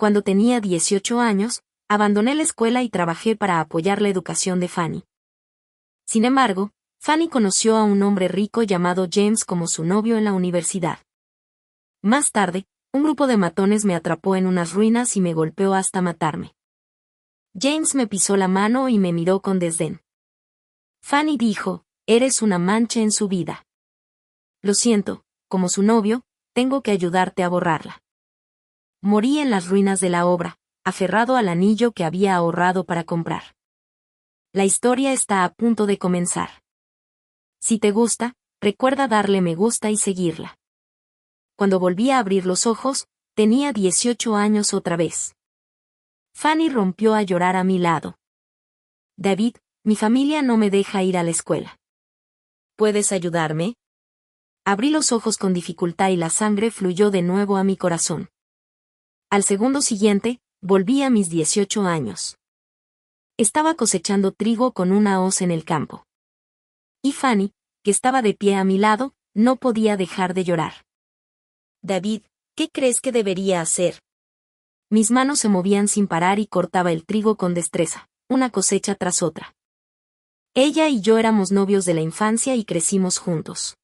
Cuando tenía 18 años, abandoné la escuela y trabajé para apoyar la educación de Fanny. Sin embargo, Fanny conoció a un hombre rico llamado James como su novio en la universidad. Más tarde, un grupo de matones me atrapó en unas ruinas y me golpeó hasta matarme. James me pisó la mano y me miró con desdén. Fanny dijo, «Eres una mancha en su vida. Lo siento, como su novio, tengo que ayudarte a borrarla». Morí en las ruinas de la obra, aferrado al anillo que había ahorrado para comprar. La historia está a punto de comenzar. Si te gusta, recuerda darle me gusta y seguirla. Cuando volví a abrir los ojos, tenía 18 años otra vez. Fanny rompió a llorar a mi lado. «David, mi familia no me deja ir a la escuela. ¿Puedes ayudarme?». Abrí los ojos con dificultad y la sangre fluyó de nuevo a mi corazón. Al segundo siguiente, volví a mis 18 años. Estaba cosechando trigo con una hoz en el campo. Y Fanny, que estaba de pie a mi lado, no podía dejar de llorar. «David, ¿qué crees que debería hacer?». Mis manos se movían sin parar y cortaba el trigo con destreza, una cosecha tras otra. Ella y yo éramos novios de la infancia y crecimos juntos.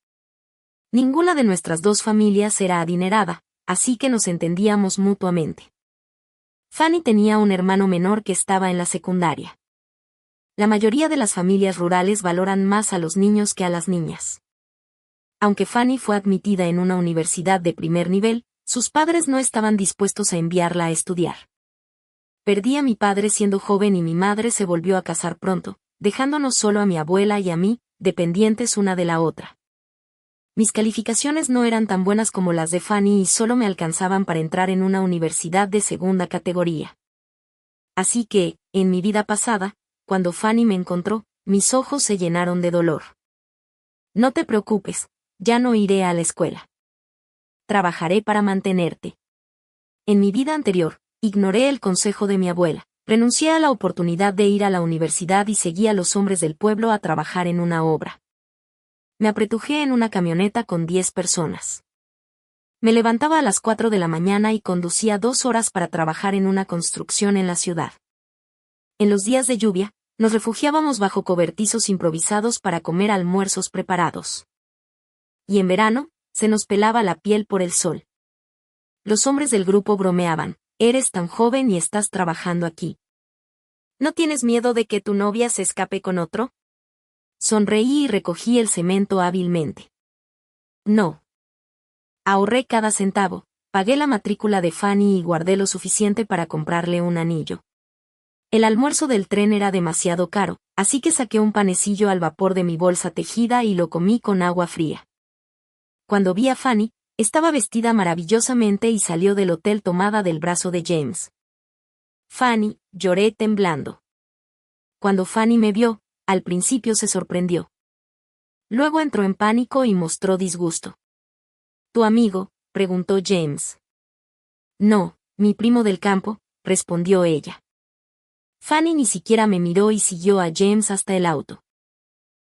Ninguna de nuestras dos familias era adinerada, así que nos entendíamos mutuamente. Fanny tenía un hermano menor que estaba en la secundaria. La mayoría de las familias rurales valoran más a los niños que a las niñas. Aunque Fanny fue admitida en una universidad de primer nivel, sus padres no estaban dispuestos a enviarla a estudiar. Perdí a mi padre siendo joven y mi madre se volvió a casar pronto, dejándonos solo a mi abuela y a mí, dependientes una de la otra. Mis calificaciones no eran tan buenas como las de Fanny y solo me alcanzaban para entrar en una universidad de segunda categoría. Así que, en mi vida pasada, cuando Fanny me encontró, mis ojos se llenaron de dolor. «No te preocupes, ya no iré a la escuela. Trabajaré para mantenerte». En mi vida anterior, ignoré el consejo de mi abuela, renuncié a la oportunidad de ir a la universidad y seguí a los hombres del pueblo a trabajar en una obra. Me apretujé en una camioneta con 10 personas. Me levantaba a las 4 de la mañana y conducía 2 horas para trabajar en una construcción en la ciudad. En los días de lluvia, nos refugiábamos bajo cobertizos improvisados para comer almuerzos preparados. Y en verano, se nos pelaba la piel por el sol. Los hombres del grupo bromeaban, «Eres tan joven y estás trabajando aquí. ¿No tienes miedo de que tu novia se escape con otro?». Sonreí y recogí el cemento hábilmente. No. Ahorré cada centavo, pagué la matrícula de Fanny y guardé lo suficiente para comprarle un anillo. El almuerzo del tren era demasiado caro, así que saqué un panecillo al vapor de mi bolsa tejida y lo comí con agua fría. Cuando vi a Fanny, estaba vestida maravillosamente y salió del hotel tomada del brazo de James. «Fanny», lloré temblando. Cuando Fanny me vio, al principio se sorprendió. Luego entró en pánico y mostró disgusto. «¿Tu amigo?», preguntó James. «No, mi primo del campo», respondió ella. Fanny ni siquiera me miró y siguió a James hasta el auto.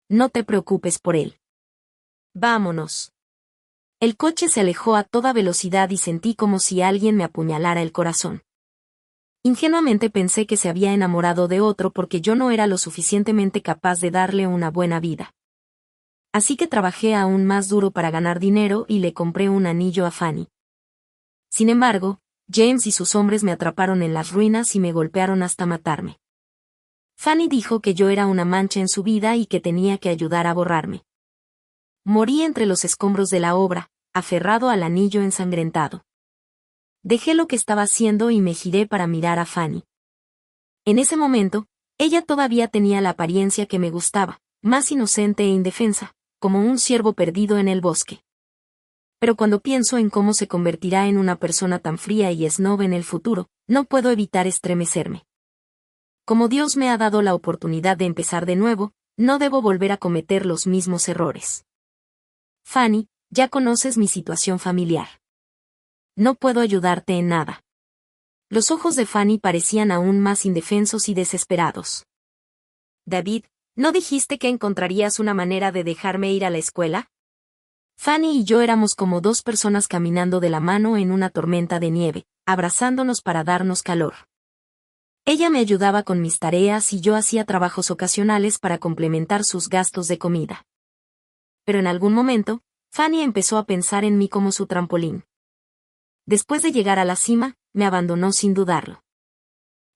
«No te preocupes por él. Vámonos». El coche se alejó a toda velocidad y sentí como si alguien me apuñalara el corazón. Ingenuamente pensé que se había enamorado de otro porque yo no era lo suficientemente capaz de darle una buena vida. Así que trabajé aún más duro para ganar dinero y le compré un anillo a Fanny. Sin embargo, James y sus hombres me atraparon en las ruinas y me golpearon hasta matarme. Fanny dijo que yo era una mancha en su vida y que tenía que ayudar a borrarme. Morí entre los escombros de la obra, aferrado al anillo ensangrentado. Dejé lo que estaba haciendo y me giré para mirar a Fanny. En ese momento, ella todavía tenía la apariencia que me gustaba, más inocente e indefensa, como un ciervo perdido en el bosque. Pero cuando pienso en cómo se convertirá en una persona tan fría y snob en el futuro, no puedo evitar estremecerme. Como Dios me ha dado la oportunidad de empezar de nuevo, no debo volver a cometer los mismos errores. Fanny, ya conoces mi situación familiar. No puedo ayudarte en nada. Los ojos de Fanny parecían aún más indefensos y desesperados. «David, ¿no dijiste que encontrarías una manera de dejarme ir a la escuela?». Fanny y yo éramos como dos personas caminando de la mano en una tormenta de nieve, abrazándonos para darnos calor. Ella me ayudaba con mis tareas y yo hacía trabajos ocasionales para complementar sus gastos de comida. Pero en algún momento, Fanny empezó a pensar en mí como su trampolín. Después de llegar a la cima, me abandonó sin dudarlo.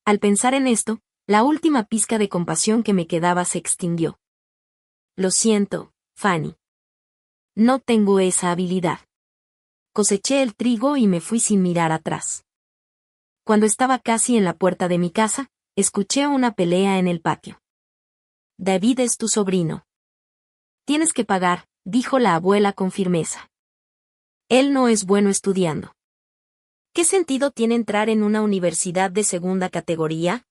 Al pensar en esto, la última pizca de compasión que me quedaba se extinguió. Lo siento, Fanny. No tengo esa habilidad. Coseché el trigo y me fui sin mirar atrás. Cuando estaba casi en la puerta de mi casa, escuché una pelea en el patio. David es tu sobrino. Tienes que pagar, dijo la abuela con firmeza. Él no es bueno estudiando. ¿Qué sentido tiene entrar en una universidad de segunda categoría?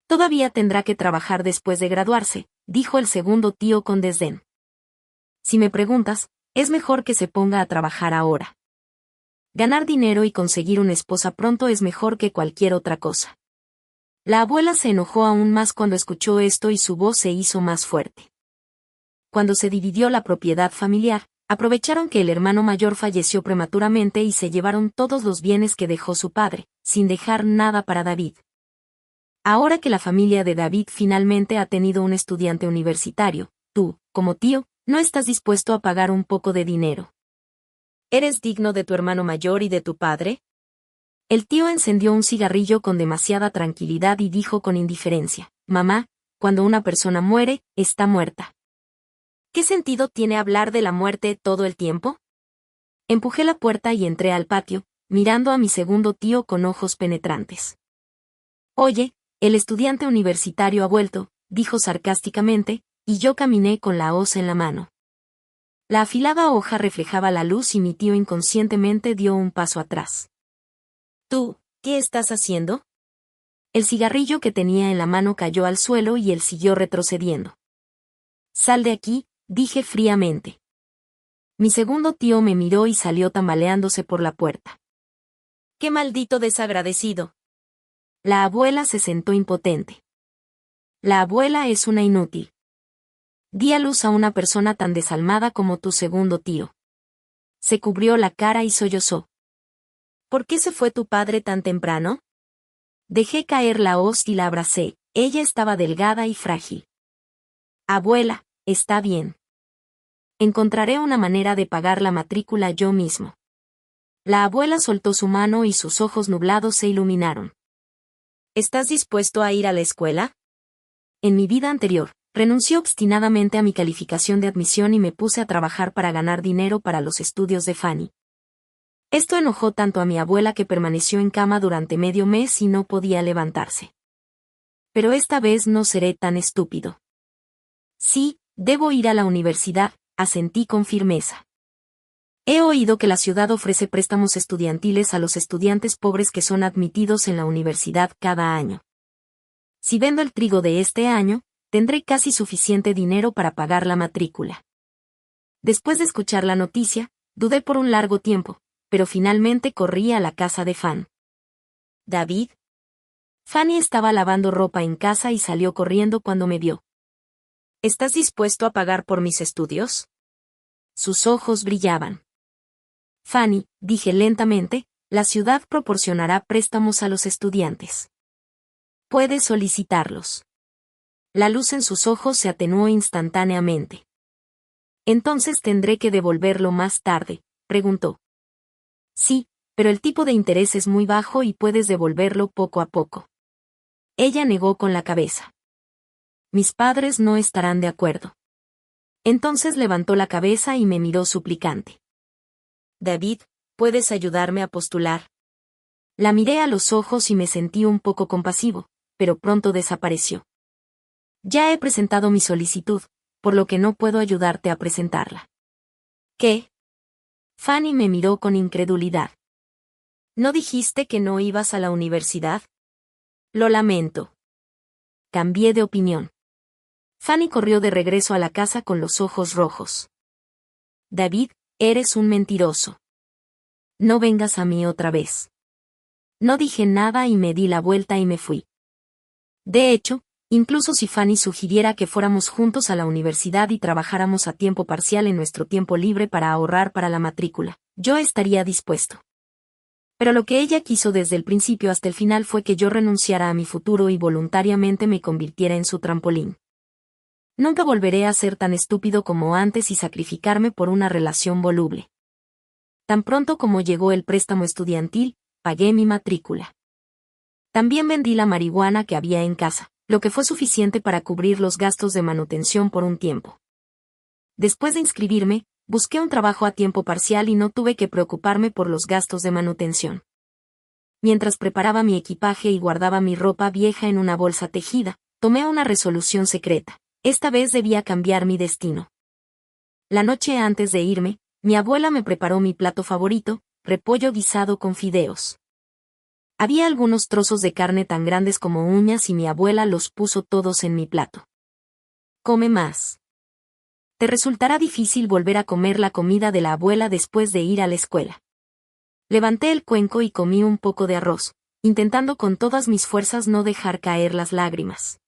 Todavía tendrá que trabajar después de graduarse, dijo el segundo tío con desdén. Si me preguntas, es mejor que se ponga a trabajar ahora. Ganar dinero y conseguir una esposa pronto es mejor que cualquier otra cosa. La abuela se enojó aún más cuando escuchó esto y su voz se hizo más fuerte. Cuando se dividió la propiedad familiar, aprovecharon que el hermano mayor falleció prematuramente y se llevaron todos los bienes que dejó su padre, sin dejar nada para David. Ahora que la familia de David finalmente ha tenido un estudiante universitario, tú, como tío, no estás dispuesto a pagar un poco de dinero. ¿Eres digno de tu hermano mayor y de tu padre? El tío encendió un cigarrillo con demasiada tranquilidad y dijo con indiferencia, mamá, cuando una persona muere, está muerta. ¿Qué sentido tiene hablar de la muerte todo el tiempo? Empujé la puerta y entré al patio, mirando a mi segundo tío con ojos penetrantes. Oye, el estudiante universitario ha vuelto, dijo sarcásticamente, y yo caminé con la hoz en la mano. La afilada hoja reflejaba la luz y mi tío inconscientemente dio un paso atrás. ¿Tú, qué estás haciendo? El cigarrillo que tenía en la mano cayó al suelo y él siguió retrocediendo. Sal de aquí, dije fríamente. Mi segundo tío me miró y salió tambaleándose por la puerta. ¡Qué maldito desagradecido! La abuela se sentó impotente. La abuela es una inútil. Di a luz a una persona tan desalmada como tu segundo tío. Se cubrió la cara y sollozó. ¿Por qué se fue tu padre tan temprano? Dejé caer la hoz y la abracé, ella estaba delgada y frágil. Abuela, está bien. Encontraré una manera de pagar la matrícula yo mismo. La abuela soltó su mano y sus ojos nublados se iluminaron. ¿Estás dispuesto a ir a la escuela? En mi vida anterior, renuncié obstinadamente a mi calificación de admisión y me puse a trabajar para ganar dinero para los estudios de Fanny. Esto enojó tanto a mi abuela que permaneció en cama durante medio mes y no podía levantarse. Pero esta vez no seré tan estúpido. Sí, debo ir a la universidad, asentí con firmeza. He oído que la ciudad ofrece préstamos estudiantiles a los estudiantes pobres que son admitidos en la universidad cada año. Si vendo el trigo de este año, tendré casi suficiente dinero para pagar la matrícula. Después de escuchar la noticia, dudé por un largo tiempo, pero finalmente corrí a la casa de Fan. ¿David? Fanny estaba lavando ropa en casa y salió corriendo cuando me vio. ¿Estás dispuesto a pagar por mis estudios? Sus ojos brillaban. Fanny, dije lentamente, la ciudad proporcionará préstamos a los estudiantes. Puedes solicitarlos. La luz en sus ojos se atenuó instantáneamente. ¿Entonces tendré que devolverlo más tarde?, preguntó. Sí, pero el tipo de interés es muy bajo y puedes devolverlo poco a poco. Ella negó con la cabeza. Mis padres no estarán de acuerdo. Entonces levantó la cabeza y me miró suplicante. David, ¿puedes ayudarme a postular? La miré a los ojos y me sentí un poco compasivo, pero pronto desapareció. Ya he presentado mi solicitud, por lo que no puedo ayudarte a presentarla. ¿Qué? Fanny me miró con incredulidad. ¿No dijiste que no ibas a la universidad? Lo lamento. Cambié de opinión. Fanny corrió de regreso a la casa con los ojos rojos. David, eres un mentiroso. No vengas a mí otra vez. No dije nada y me di la vuelta y me fui. De hecho, incluso si Fanny sugiriera que fuéramos juntos a la universidad y trabajáramos a tiempo parcial en nuestro tiempo libre para ahorrar para la matrícula, yo estaría dispuesto. Pero lo que ella quiso desde el principio hasta el final fue que yo renunciara a mi futuro y voluntariamente me convirtiera en su trampolín. Nunca volveré a ser tan estúpido como antes y sacrificarme por una relación voluble. Tan pronto como llegó el préstamo estudiantil, pagué mi matrícula. También vendí la marihuana que había en casa, lo que fue suficiente para cubrir los gastos de manutención por un tiempo. Después de inscribirme, busqué un trabajo a tiempo parcial y no tuve que preocuparme por los gastos de manutención. Mientras preparaba mi equipaje y guardaba mi ropa vieja en una bolsa tejida, tomé una resolución secreta. Esta vez debía cambiar mi destino. La noche antes de irme, mi abuela me preparó mi plato favorito, repollo guisado con fideos. Había algunos trozos de carne tan grandes como uñas y mi abuela los puso todos en mi plato. Come más. Te resultará difícil volver a comer la comida de la abuela después de ir a la escuela. Levanté el cuenco y comí un poco de arroz, intentando con todas mis fuerzas no dejar caer las lágrimas.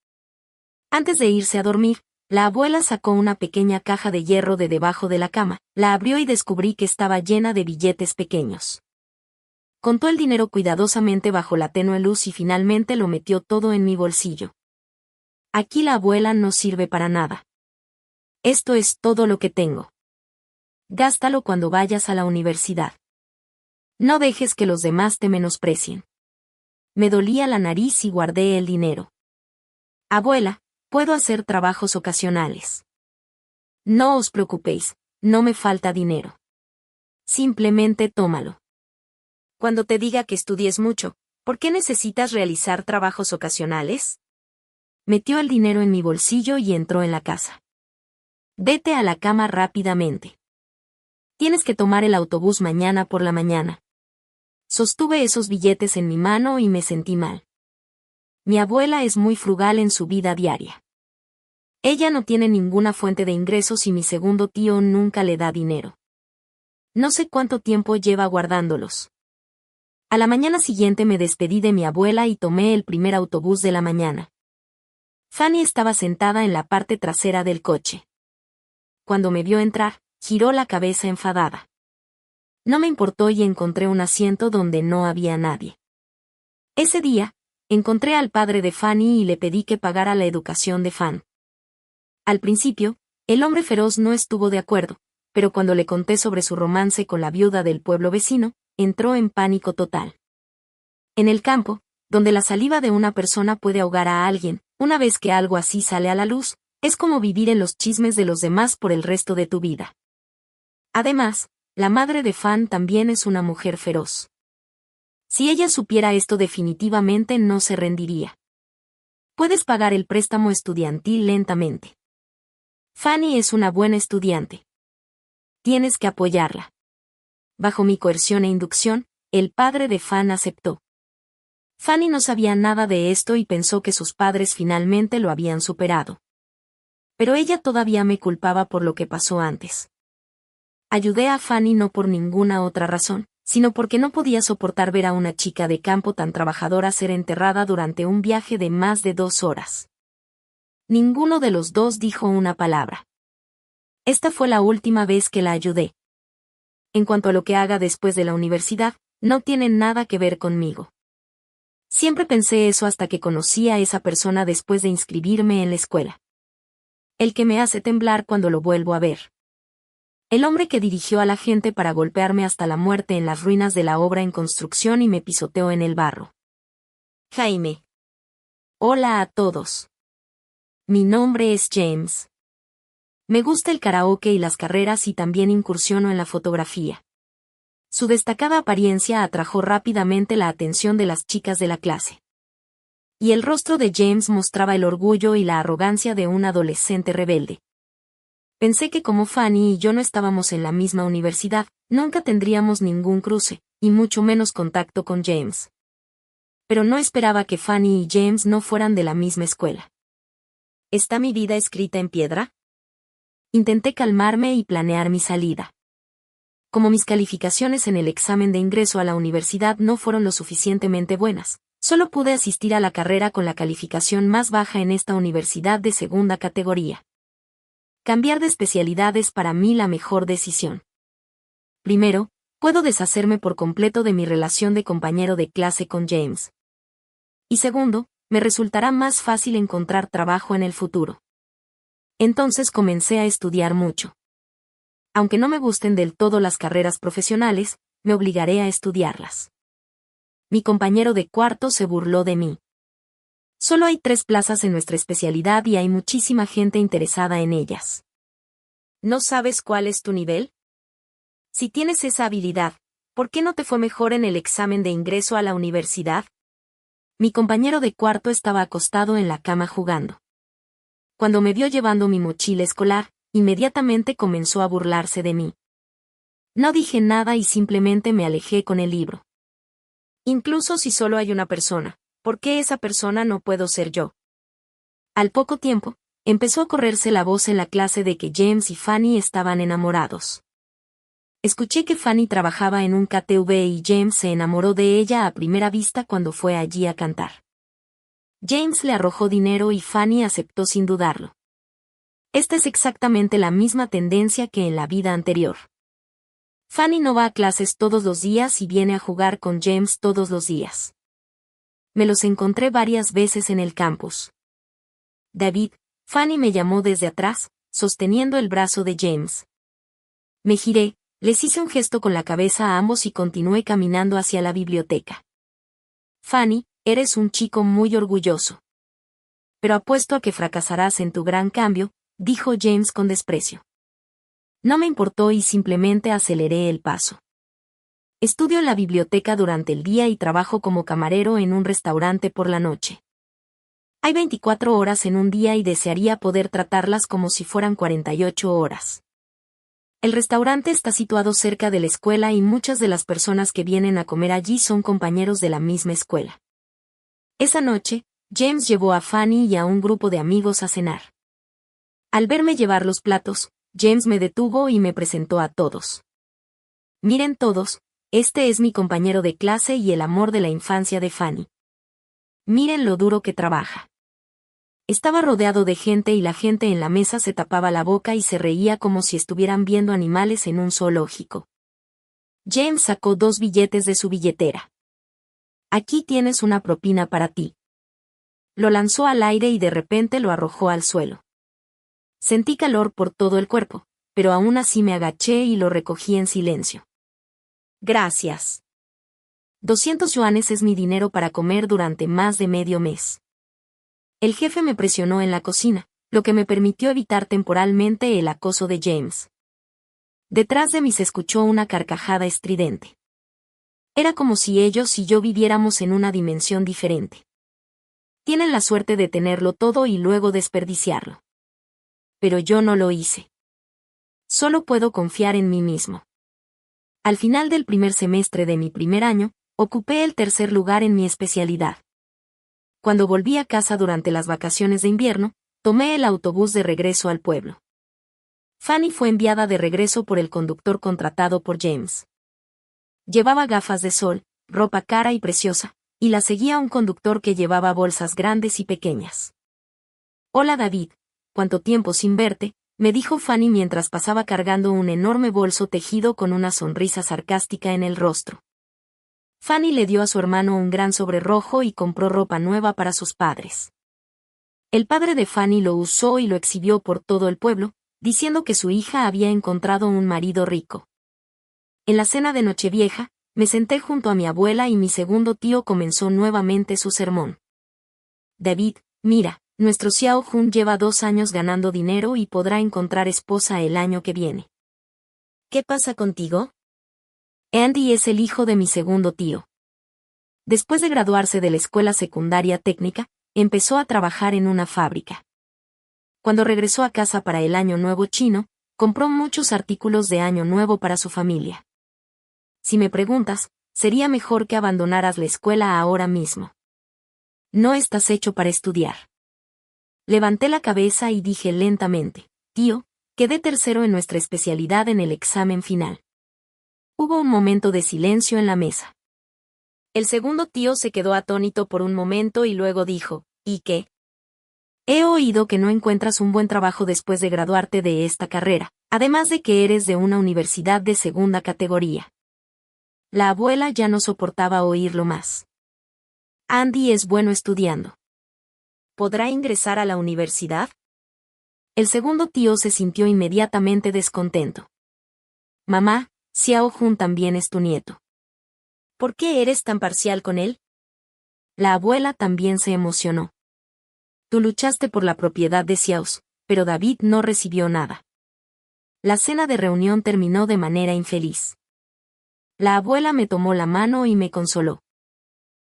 Antes de irse a dormir, la abuela sacó una pequeña caja de hierro de debajo de la cama, la abrió y descubrí que estaba llena de billetes pequeños. Contó el dinero cuidadosamente bajo la tenue luz y finalmente lo metió todo en mi bolsillo. Aquí la abuela no sirve para nada. Esto es todo lo que tengo. Gástalo cuando vayas a la universidad. No dejes que los demás te menosprecien. Me dolía la nariz y guardé el dinero. Abuela, puedo hacer trabajos ocasionales. No os preocupéis, no me falta dinero. Simplemente tómalo. Cuando te diga que estudies mucho, ¿por qué necesitas realizar trabajos ocasionales? Metió el dinero en mi bolsillo y entró en la casa. Vete a la cama rápidamente. Tienes que tomar el autobús mañana por la mañana. Sostuve esos billetes en mi mano y me sentí mal. Mi abuela es muy frugal en su vida diaria. Ella no tiene ninguna fuente de ingresos y mi segundo tío nunca le da dinero. No sé cuánto tiempo lleva guardándolos. A la mañana siguiente me despedí de mi abuela y tomé el primer autobús de la mañana. Fanny estaba sentada en la parte trasera del coche. Cuando me vio entrar, giró la cabeza enfadada. No me importó y encontré un asiento donde no había nadie. Ese día, encontré al padre de Fanny y le pedí que pagara la educación de Fan. Al principio, el hombre feroz no estuvo de acuerdo, pero cuando le conté sobre su romance con la viuda del pueblo vecino, entró en pánico total. En el campo, donde la saliva de una persona puede ahogar a alguien, una vez que algo así sale a la luz, es como vivir en los chismes de los demás por el resto de tu vida. Además, la madre de Fan también es una mujer feroz. Si ella supiera esto definitivamente no se rendiría. Puedes pagar el préstamo estudiantil lentamente. Fanny es una buena estudiante. Tienes que apoyarla. Bajo mi coerción e inducción, el padre de Fan aceptó. Fanny no sabía nada de esto y pensó que sus padres finalmente lo habían superado. Pero ella todavía me culpaba por lo que pasó antes. Ayudé a Fanny no por ninguna otra razón, sino porque no podía soportar ver a una chica de campo tan trabajadora ser enterrada durante un viaje de más de 2 horas. Ninguno de los dos dijo una palabra. Esta fue la última vez que la ayudé. En cuanto a lo que haga después de la universidad, no tiene nada que ver conmigo. Siempre pensé eso hasta que conocí a esa persona después de inscribirme en la escuela. El que me hace temblar cuando lo vuelvo a ver. El hombre que dirigió a la gente para golpearme hasta la muerte en las ruinas de la obra en construcción y me pisoteó en el barro. Jaime. Hola a todos. Mi nombre es James. Me gusta el karaoke y las carreras y también incursiono en la fotografía. Su destacada apariencia atrajo rápidamente la atención de las chicas de la clase. Y el rostro de James mostraba el orgullo y la arrogancia de un adolescente rebelde. Pensé que como Fanny y yo no estábamos en la misma universidad, nunca tendríamos ningún cruce, y mucho menos contacto con James. Pero no esperaba que Fanny y James no fueran de la misma escuela. ¿Está mi vida escrita en piedra? Intenté calmarme y planear mi salida. Como mis calificaciones en el examen de ingreso a la universidad no fueron lo suficientemente buenas, solo pude asistir a la carrera con la calificación más baja en esta universidad de segunda categoría. Cambiar de especialidad es para mí la mejor decisión. Primero, puedo deshacerme por completo de mi relación de compañero de clase con James. Y segundo, me resultará más fácil encontrar trabajo en el futuro. Entonces comencé a estudiar mucho. Aunque no me gusten del todo las carreras profesionales, me obligaré a estudiarlas. Mi compañero de cuarto se burló de mí. Solo hay 3 plazas en nuestra especialidad y hay muchísima gente interesada en ellas. ¿No sabes cuál es tu nivel? Si tienes esa habilidad, ¿por qué no te fue mejor en el examen de ingreso a la universidad? Mi compañero de cuarto estaba acostado en la cama jugando. Cuando me vio llevando mi mochila escolar, inmediatamente comenzó a burlarse de mí. No dije nada y simplemente me alejé con el libro. Incluso si solo hay una persona, ¿por qué esa persona no puedo ser yo? Al poco tiempo, empezó a correrse la voz en la clase de que James y Fanny estaban enamorados. Escuché que Fanny trabajaba en un KTV y James se enamoró de ella a primera vista cuando fue allí a cantar. James le arrojó dinero y Fanny aceptó sin dudarlo. Esta es exactamente la misma tendencia que en la vida anterior. Fanny no va a clases todos los días y viene a jugar con James todos los días. Me los encontré varias veces en el campus. David, Fanny me llamó desde atrás, sosteniendo el brazo de James. Me giré, les hice un gesto con la cabeza a ambos y continué caminando hacia la biblioteca. Fanny, eres un chico muy orgulloso. Pero apuesto a que fracasarás en tu gran cambio, dijo James con desprecio. No me importó y simplemente aceleré el paso. Estudio en la biblioteca durante el día y trabajo como camarero en un restaurante por la noche. Hay 24 horas en un día y desearía poder tratarlas como si fueran 48 horas. El restaurante está situado cerca de la escuela y muchas de las personas que vienen a comer allí son compañeros de la misma escuela. Esa noche, James llevó a Fanny y a un grupo de amigos a cenar. Al verme llevar los platos, James me detuvo y me presentó a todos. Miren todos, este es mi compañero de clase y el amor de la infancia de Fanny. Miren lo duro que trabaja. Estaba rodeado de gente y la gente en la mesa se tapaba la boca y se reía como si estuvieran viendo animales en un zoológico. James sacó 2 billetes de su billetera. Aquí tienes una propina para ti. Lo lanzó al aire y de repente lo arrojó al suelo. Sentí calor por todo el cuerpo, pero aún así me agaché y lo recogí en silencio. Gracias. 200 yuanes es mi dinero para comer durante más de medio mes. El jefe me presionó en la cocina, lo que me permitió evitar temporalmente el acoso de James. Detrás de mí se escuchó una carcajada estridente. Era como si ellos y yo viviéramos en una dimensión diferente. Tienen la suerte de tenerlo todo y luego desperdiciarlo. Pero yo no lo hice. Solo puedo confiar en mí mismo. Al final del primer semestre de mi primer año, ocupé el 3er lugar en mi especialidad. Cuando volví a casa durante las vacaciones de invierno, tomé el autobús de regreso al pueblo. Fanny fue enviada de regreso por el conductor contratado por James. Llevaba gafas de sol, ropa cara y preciosa, y la seguía un conductor que llevaba bolsas grandes y pequeñas. Hola David, ¿cuánto tiempo sin verte?, me dijo Fanny mientras pasaba cargando un enorme bolso tejido con una sonrisa sarcástica en el rostro. Fanny le dio a su hermano un gran sobre rojo y compró ropa nueva para sus padres. El padre de Fanny lo usó y lo exhibió por todo el pueblo, diciendo que su hija había encontrado un marido rico. En la cena de Nochevieja, me senté junto a mi abuela y mi segundo tío comenzó nuevamente su sermón. David, mira, nuestro Xiao Jun lleva 2 años ganando dinero y podrá encontrar esposa el año que viene. ¿Qué pasa contigo? Andy es el hijo de mi segundo tío. Después de graduarse de la escuela secundaria técnica, empezó a trabajar en una fábrica. Cuando regresó a casa para el Año Nuevo chino, compró muchos artículos de Año Nuevo para su familia. Si me preguntas, sería mejor que abandonaras la escuela ahora mismo. No estás hecho para estudiar. Levanté la cabeza y dije lentamente, tío, quedé tercero en nuestra especialidad en el examen final. Hubo un momento de silencio en la mesa. El segundo tío se quedó atónito por un momento y luego dijo, ¿y qué? He oído que no encuentras un buen trabajo después de graduarte de esta carrera, además de que eres de una universidad de segunda categoría. La abuela ya no soportaba oírlo más. Andy es bueno estudiando. ¿Podrá ingresar a la universidad? El segundo tío se sintió inmediatamente descontento. Mamá, Xiao Jun también es tu nieto. ¿Por qué eres tan parcial con él? La abuela también se emocionó. Tú luchaste por la propiedad de Xiaos, pero David no recibió nada. La cena de reunión terminó de manera infeliz. La abuela me tomó la mano y me consoló.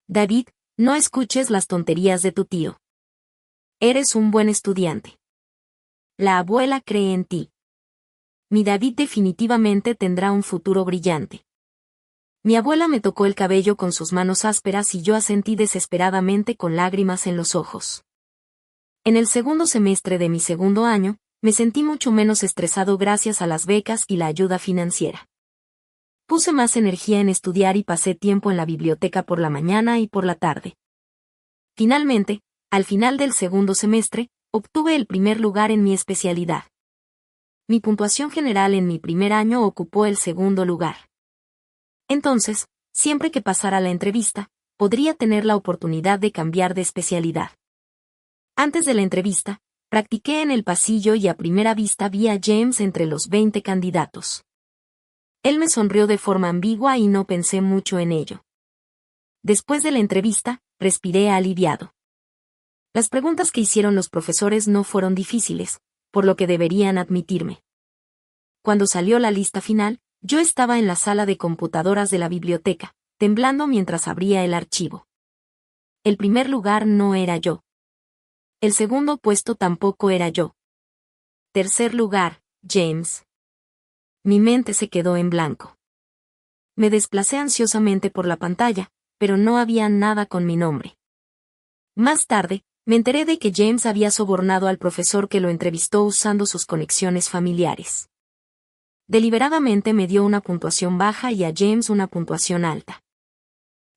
David, no escuches las tonterías de tu tío. Eres un buen estudiante. La abuela cree en ti. Mi David definitivamente tendrá un futuro brillante. Mi abuela me tocó el cabello con sus manos ásperas y yo asentí desesperadamente con lágrimas en los ojos. En el segundo semestre de mi segundo año, me sentí mucho menos estresado gracias a las becas y la ayuda financiera. Puse más energía en estudiar y pasé tiempo en la biblioteca por la mañana y por la tarde. Finalmente, al final del segundo semestre, obtuve el primer lugar en mi especialidad. Mi puntuación general en mi primer año ocupó el segundo lugar. Entonces, siempre que pasara la entrevista, podría tener la oportunidad de cambiar de especialidad. Antes de la entrevista, practiqué en el pasillo y a primera vista vi a James entre los 20 candidatos. Él me sonrió de forma ambigua y no pensé mucho en ello. Después de la entrevista, respiré aliviado. Las preguntas que hicieron los profesores no fueron difíciles, por lo que deberían admitirme. Cuando salió la lista final, yo estaba en la sala de computadoras de la biblioteca, temblando mientras abría el archivo. El primer lugar no era yo. El segundo puesto tampoco era yo. Tercer lugar, James. Mi mente se quedó en blanco. Me desplacé ansiosamente por la pantalla, pero no había nada con mi nombre. Más tarde, me enteré de que James había sobornado al profesor que lo entrevistó usando sus conexiones familiares. Deliberadamente me dio una puntuación baja y a James una puntuación alta.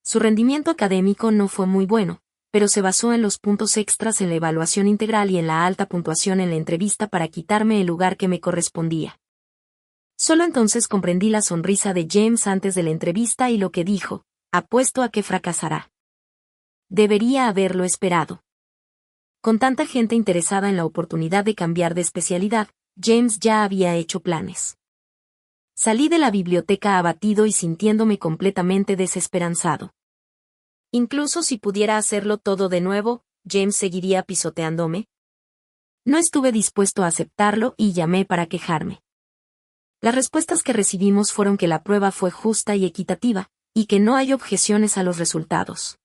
Su rendimiento académico no fue muy bueno, pero se basó en los puntos extras en la evaluación integral y en la alta puntuación en la entrevista para quitarme el lugar que me correspondía. Solo entonces comprendí la sonrisa de James antes de la entrevista y lo que dijo: apuesto a que fracasará. Debería haberlo esperado. Con tanta gente interesada en la oportunidad de cambiar de especialidad, James ya había hecho planes. Salí de la biblioteca abatido y sintiéndome completamente desesperanzado. Incluso si pudiera hacerlo todo de nuevo, ¿James seguiría pisoteándome? No estuve dispuesto a aceptarlo y llamé para quejarme. Las respuestas que recibimos fueron que la prueba fue justa y equitativa, y que no hay objeciones a los resultados.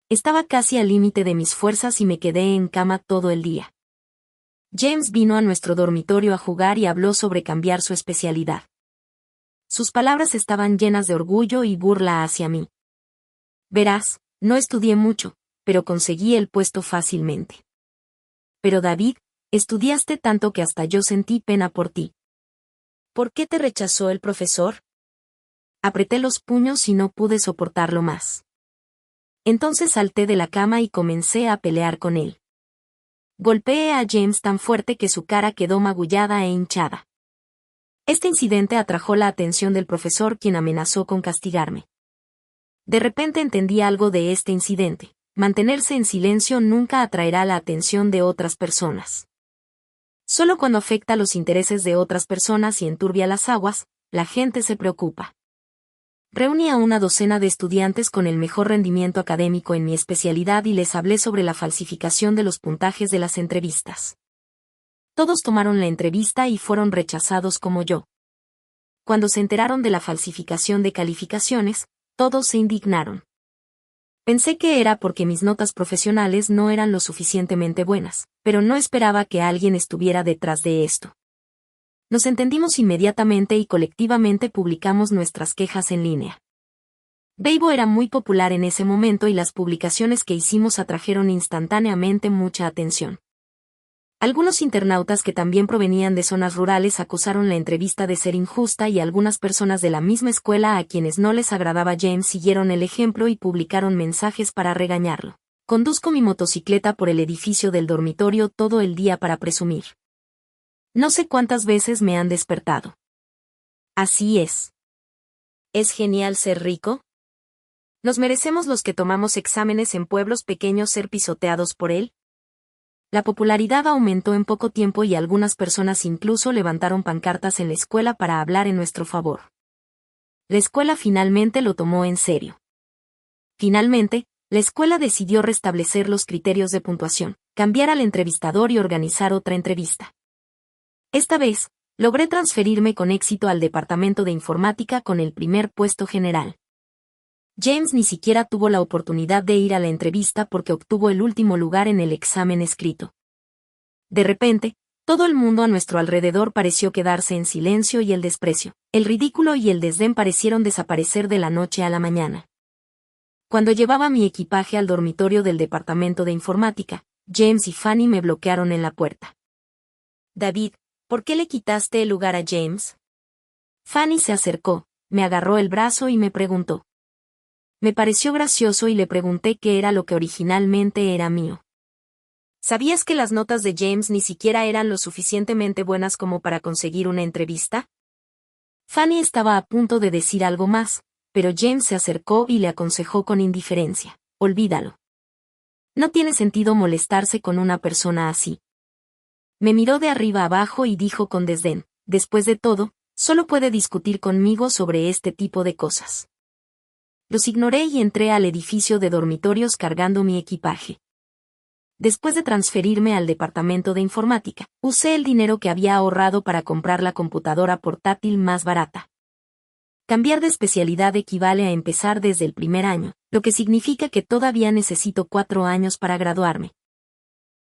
Estaba casi al límite de mis fuerzas y me quedé en cama todo el día. James vino a nuestro dormitorio a jugar y habló sobre cambiar su especialidad. Sus palabras estaban llenas de orgullo y burla hacia mí. Verás, no estudié mucho, pero conseguí el puesto fácilmente. Pero David, estudiaste tanto que hasta yo sentí pena por ti. ¿Por qué te rechazó el profesor? Apreté los puños y no pude soportarlo más. Entonces salté de la cama y comencé a pelear con él. Golpeé a James tan fuerte que su cara quedó magullada e hinchada. Este incidente atrajo la atención del profesor, quien amenazó con castigarme. De repente entendí algo de este incidente: mantenerse en silencio nunca atraerá la atención de otras personas. Solo cuando afecta los intereses de otras personas y enturbia las aguas, la gente se preocupa. Reuní a una docena de estudiantes con el mejor rendimiento académico en mi especialidad y les hablé sobre la falsificación de los puntajes de las entrevistas. Todos tomaron la entrevista y fueron rechazados como yo. Cuando se enteraron de la falsificación de calificaciones, todos se indignaron. Pensé que era porque mis notas profesionales no eran lo suficientemente buenas, pero no esperaba que alguien estuviera detrás de esto. Nos entendimos inmediatamente y colectivamente publicamos nuestras quejas en línea. Weibo era muy popular en ese momento y las publicaciones que hicimos atrajeron instantáneamente mucha atención. Algunos internautas que también provenían de zonas rurales acusaron la entrevista de ser injusta y algunas personas de la misma escuela a quienes no les agradaba James siguieron el ejemplo y publicaron mensajes para regañarlo. Conduzco mi motocicleta por el edificio del dormitorio todo el día para presumir. No sé cuántas veces me han despertado. Así es. ¿Es genial ser rico? ¿Nos merecemos los que tomamos exámenes en pueblos pequeños ser pisoteados por él? La popularidad aumentó en poco tiempo y algunas personas incluso levantaron pancartas en la escuela para hablar en nuestro favor. La escuela finalmente lo tomó en serio. Finalmente, la escuela decidió restablecer los criterios de puntuación, cambiar al entrevistador y organizar otra entrevista. Esta vez, logré transferirme con éxito al departamento de informática con el primer puesto general. James ni siquiera tuvo la oportunidad de ir a la entrevista porque obtuvo el último lugar en el examen escrito. De repente, todo el mundo a nuestro alrededor pareció quedarse en silencio y el desprecio, el ridículo y el desdén parecieron desaparecer de la noche a la mañana. Cuando llevaba mi equipaje al dormitorio del departamento de informática, James y Fanny me bloquearon en la puerta. David, ¿por qué le quitaste el lugar a James? Fanny se acercó, me agarró el brazo y me preguntó. Me pareció gracioso y le pregunté qué era lo que originalmente era mío. ¿Sabías que las notas de James ni siquiera eran lo suficientemente buenas como para conseguir una entrevista? Fanny estaba a punto de decir algo más, pero James se acercó y le aconsejó con indiferencia. Olvídalo. No tiene sentido molestarse con una persona así. Me miró de arriba abajo y dijo con desdén, después de todo, solo puede discutir conmigo sobre este tipo de cosas. Los ignoré y entré al edificio de dormitorios cargando mi equipaje. Después de transferirme al departamento de informática, usé el dinero que había ahorrado para comprar la computadora portátil más barata. Cambiar de especialidad equivale a empezar desde el primer año, lo que significa que todavía necesito 4 años para graduarme.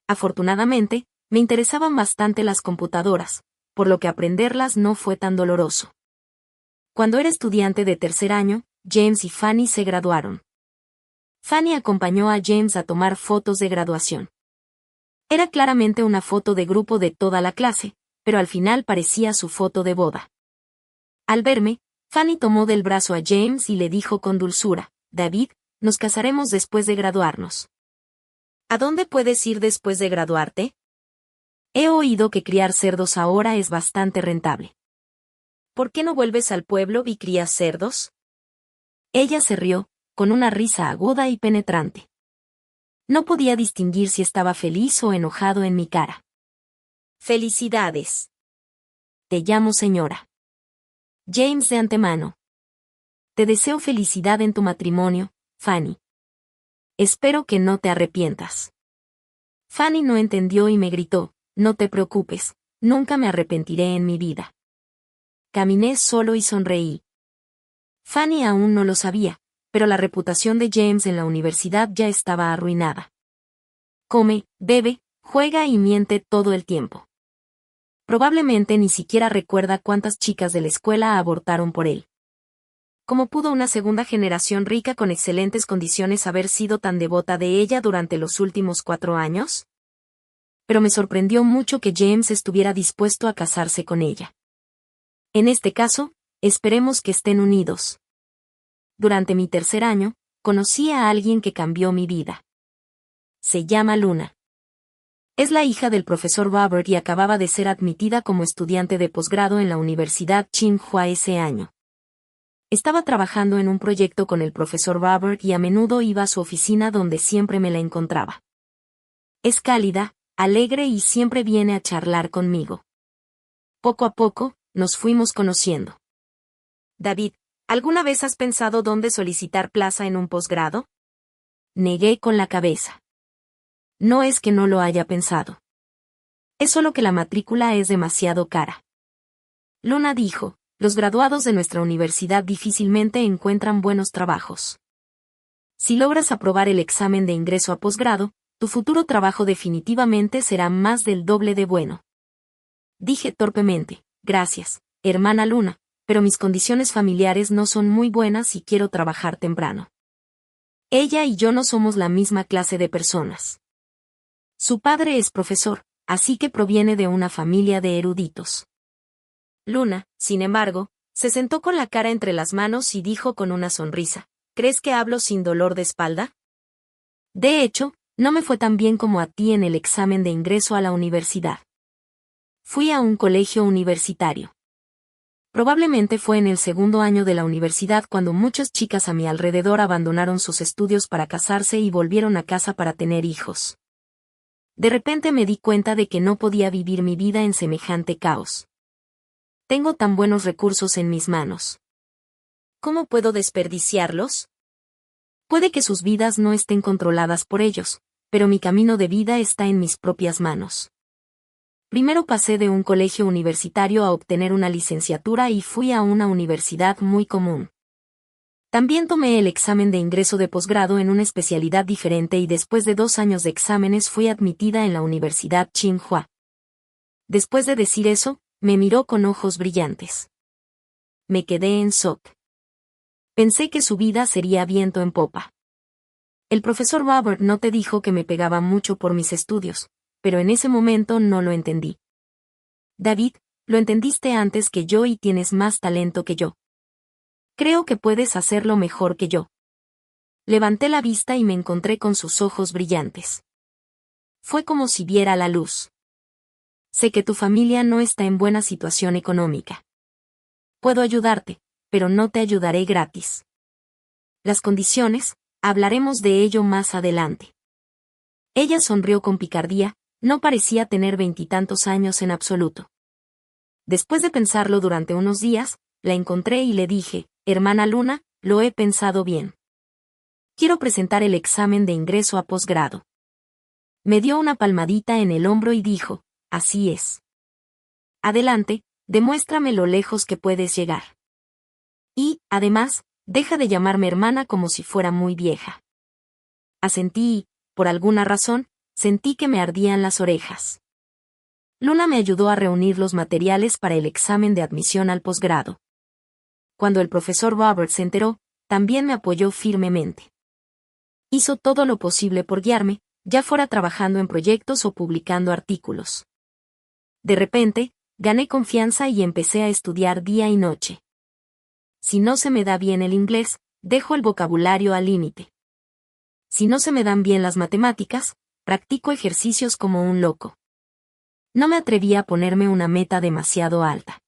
Afortunadamente, me interesaban bastante las computadoras, por lo que aprenderlas no fue tan doloroso. Cuando era estudiante de tercer año, James y Fanny se graduaron. Fanny acompañó a James a tomar fotos de graduación. Era claramente una foto de grupo de toda la clase, pero al final parecía su foto de boda. Al verme, Fanny tomó del brazo a James y le dijo con dulzura, David, nos casaremos después de graduarnos. ¿A dónde puedes ir después de graduarte? He oído que criar cerdos ahora es bastante rentable. ¿Por qué no vuelves al pueblo y crías cerdos? Ella se rió, con una risa aguda y penetrante. No podía distinguir si estaba feliz o enojado en mi cara. Felicidades. Te llamo señora. James de antemano. Te deseo felicidad en tu matrimonio, Fanny. Espero que no te arrepientas. Fanny no entendió y me gritó, no te preocupes, nunca me arrepentiré en mi vida. Caminé solo y sonreí. Fanny aún no lo sabía, pero la reputación de James en la universidad ya estaba arruinada. Come, bebe, juega y miente todo el tiempo. Probablemente ni siquiera recuerda cuántas chicas de la escuela abortaron por él. ¿Cómo pudo una segunda generación rica con excelentes condiciones haber sido tan devota de ella durante los últimos 4 años? Pero me sorprendió mucho que James estuviera dispuesto a casarse con ella. En este caso, esperemos que estén unidos. Durante mi tercer año, conocí a alguien que cambió mi vida. Se llama Luna. Es la hija del profesor Robert y acababa de ser admitida como estudiante de posgrado en la Universidad Tsinghua ese año. Estaba trabajando en un proyecto con el profesor Robert y a menudo iba a su oficina donde siempre me la encontraba. Es cálida, alegre y siempre viene a charlar conmigo. Poco a poco, nos fuimos conociendo. David, ¿alguna vez has pensado dónde solicitar plaza en un posgrado? Negué con la cabeza. No es que no lo haya pensado. Es solo que la matrícula es demasiado cara. Luna dijo, los graduados de nuestra universidad difícilmente encuentran buenos trabajos. Si logras aprobar el examen de ingreso a posgrado, tu futuro trabajo definitivamente será más del doble de bueno. Dije torpemente, gracias, hermana Luna, pero mis condiciones familiares no son muy buenas y quiero trabajar temprano. Ella y yo no somos la misma clase de personas. Su padre es profesor, así que proviene de una familia de eruditos. Luna, sin embargo, se sentó con la cara entre las manos y dijo con una sonrisa, ¿crees que hablo sin dolor de espalda? De hecho, no me fue tan bien como a ti en el examen de ingreso a la universidad. Fui a un colegio universitario. Probablemente fue en el segundo año de la universidad cuando muchas chicas a mi alrededor abandonaron sus estudios para casarse y volvieron a casa para tener hijos. De repente me di cuenta de que no podía vivir mi vida en semejante caos. Tengo tan buenos recursos en mis manos. ¿Cómo puedo desperdiciarlos? Puede que sus vidas no estén controladas por ellos, pero mi camino de vida está en mis propias manos. Primero pasé de un colegio universitario a obtener una licenciatura y fui a una universidad muy común. También tomé el examen de ingreso de posgrado en una especialidad diferente y después de 2 años de exámenes fui admitida en la Universidad Tsinghua. Después de decir eso, me miró con ojos brillantes. Me quedé en shock. Pensé que su vida sería viento en popa. El profesor Robert no te dijo que me pegaba mucho por mis estudios, pero en ese momento no lo entendí. David, lo entendiste antes que yo y tienes más talento que yo. Creo que puedes hacerlo mejor que yo. Levanté la vista y me encontré con sus ojos brillantes. Fue como si viera la luz. Sé que tu familia no está en buena situación económica. Puedo ayudarte, pero no te ayudaré gratis. Las condiciones, hablaremos de ello más adelante. Ella sonrió con picardía, no parecía tener 20 y tantos años en absoluto. Después de pensarlo durante unos días, la encontré y le dije, hermana Luna, lo he pensado bien. Quiero presentar el examen de ingreso a posgrado. Me dio una palmadita en el hombro y dijo, así es. Adelante, demuéstrame lo lejos que puedes llegar. Y, además, deja de llamarme hermana como si fuera muy vieja. Asentí y, por alguna razón, sentí que me ardían las orejas. Luna me ayudó a reunir los materiales para el examen de admisión al posgrado. Cuando el profesor Robert se enteró, también me apoyó firmemente. Hizo todo lo posible por guiarme, ya fuera trabajando en proyectos o publicando artículos. De repente, gané confianza y empecé a estudiar día y noche. Si no se me da bien el inglés, dejo el vocabulario al límite. Si no se me dan bien las matemáticas, practico ejercicios como un loco. No me atreví a ponerme una meta demasiado alta.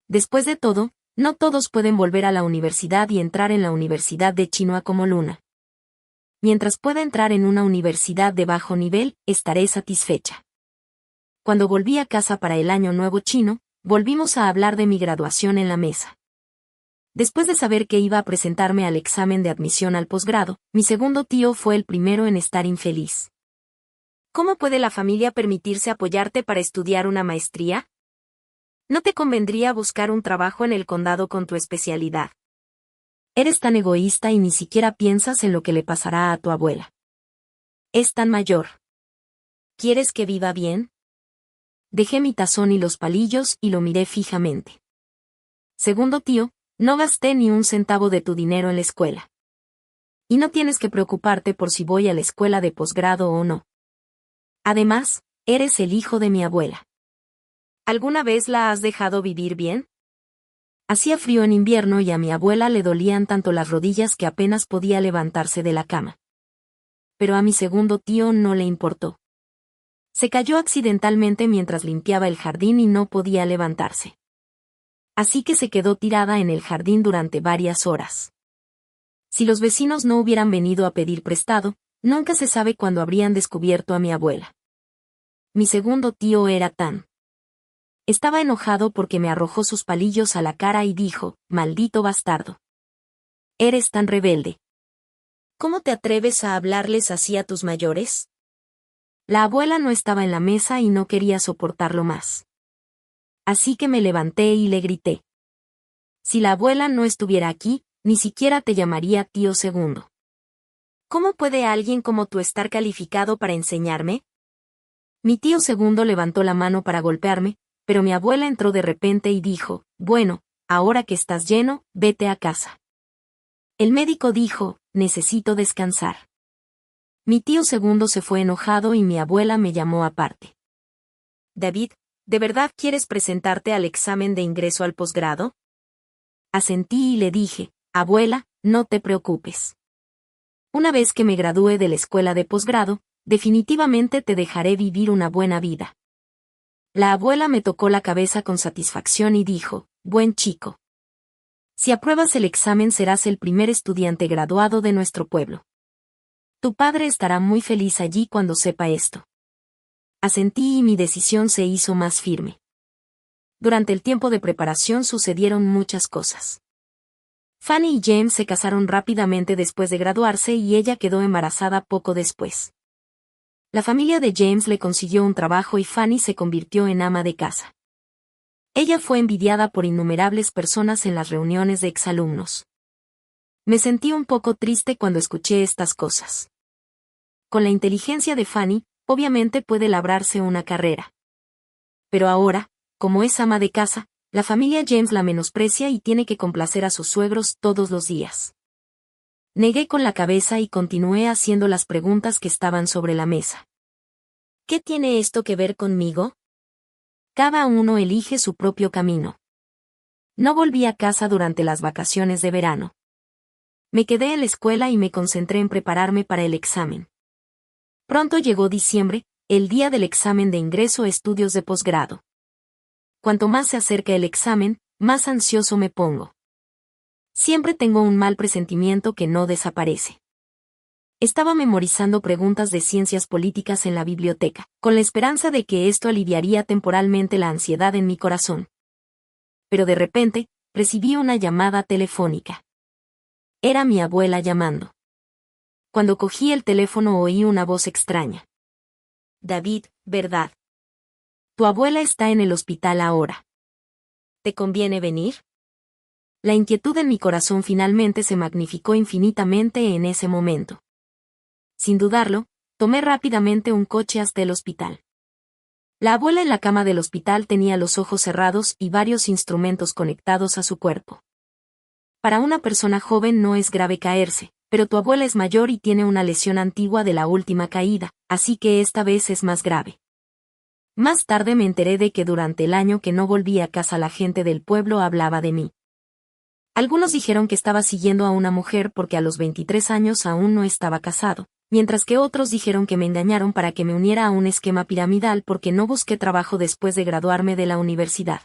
Después de todo, no todos pueden volver a la universidad y entrar en la Universidad de Tsinghua como Luna. Mientras pueda entrar en una universidad de bajo nivel, estaré satisfecha. Cuando volví a casa para el Año Nuevo chino, volvimos a hablar de mi graduación en la mesa. Después de saber que iba a presentarme al examen de admisión al posgrado, mi segundo tío fue el primero en estar infeliz. ¿Cómo puede la familia permitirse apoyarte para estudiar una maestría? ¿No te convendría buscar un trabajo en el condado con tu especialidad? Eres tan egoísta y ni siquiera piensas en lo que le pasará a tu abuela. Es tan mayor. ¿Quieres que viva bien? Dejé mi tazón y los palillos y lo miré fijamente. Segundo tío, no gasté ni un centavo de tu dinero en la escuela. Y no tienes que preocuparte por si voy a la escuela de posgrado o no. Además, eres el hijo de mi abuela. ¿Alguna vez la has dejado vivir bien? Hacía frío en invierno y a mi abuela le dolían tanto las rodillas que apenas podía levantarse de la cama. Pero a mi segundo tío no le importó. Se cayó accidentalmente mientras limpiaba el jardín y no podía levantarse. Así que se quedó tirada en el jardín durante varias horas. Si los vecinos no hubieran venido a pedir prestado, nunca se sabe cuándo habrían descubierto a mi abuela. Mi segundo tío era tan. Estaba enojado porque me arrojó sus palillos a la cara y dijo, maldito bastardo. Eres tan rebelde. ¿Cómo te atreves a hablarles así a tus mayores? La abuela no estaba en la mesa y no quería soportarlo más. Así que me levanté y le grité. Si la abuela no estuviera aquí, ni siquiera te llamaría tío segundo. ¿Cómo puede alguien como tú estar calificado para enseñarme? Mi tío segundo levantó la mano para golpearme, pero mi abuela entró de repente y dijo, bueno, ahora que estás lleno, vete a casa. El médico dijo, necesito descansar. Mi tío segundo se fue enojado y mi abuela me llamó aparte. David, ¿de verdad quieres presentarte al examen de ingreso al posgrado? Asentí y le dije, abuela, no te preocupes. Una vez que me gradúe de la escuela de posgrado, definitivamente te dejaré vivir una buena vida. La abuela me tocó la cabeza con satisfacción y dijo, buen chico. Si apruebas el examen serás el primer estudiante graduado de nuestro pueblo. Tu padre estará muy feliz allí cuando sepa esto. Asentí y mi decisión se hizo más firme. Durante el tiempo de preparación sucedieron muchas cosas. Fanny y James se casaron rápidamente después de graduarse y ella quedó embarazada poco después. La familia de James le consiguió un trabajo y Fanny se convirtió en ama de casa. Ella fue envidiada por innumerables personas en las reuniones de exalumnos. Me sentí un poco triste cuando escuché estas cosas. Con la inteligencia de Fanny, obviamente puede labrarse una carrera. Pero ahora, como es ama de casa, la familia James la menosprecia y tiene que complacer a sus suegros todos los días. Negué con la cabeza y continué haciendo las preguntas que estaban sobre la mesa. ¿Qué tiene esto que ver conmigo? Cada uno elige su propio camino. No volví a casa durante las vacaciones de verano. Me quedé en la escuela y me concentré en prepararme para el examen. Pronto llegó diciembre, el día del examen de ingreso a estudios de posgrado. Cuanto más se acerca el examen, más ansioso me pongo. Siempre tengo un mal presentimiento que no desaparece. Estaba memorizando preguntas de ciencias políticas en la biblioteca, con la esperanza de que esto aliviaría temporalmente la ansiedad en mi corazón. Pero de repente, recibí una llamada telefónica. Era mi abuela llamando. Cuando cogí el teléfono oí una voz extraña. David, ¿verdad? Tu abuela está en el hospital ahora. ¿Te conviene venir? La inquietud en mi corazón finalmente se magnificó infinitamente en ese momento. Sin dudarlo, tomé rápidamente un coche hasta el hospital. La abuela en la cama del hospital tenía los ojos cerrados y varios instrumentos conectados a su cuerpo. Para una persona joven no es grave caerse, pero tu abuela es mayor y tiene una lesión antigua de la última caída, así que esta vez es más grave. Más tarde me enteré de que durante el año que no volví a casa la gente del pueblo hablaba de mí. Algunos dijeron que estaba siguiendo a una mujer porque a los 23 años aún no estaba casado, mientras que otros dijeron que me engañaron para que me uniera a un esquema piramidal porque no busqué trabajo después de graduarme de la universidad.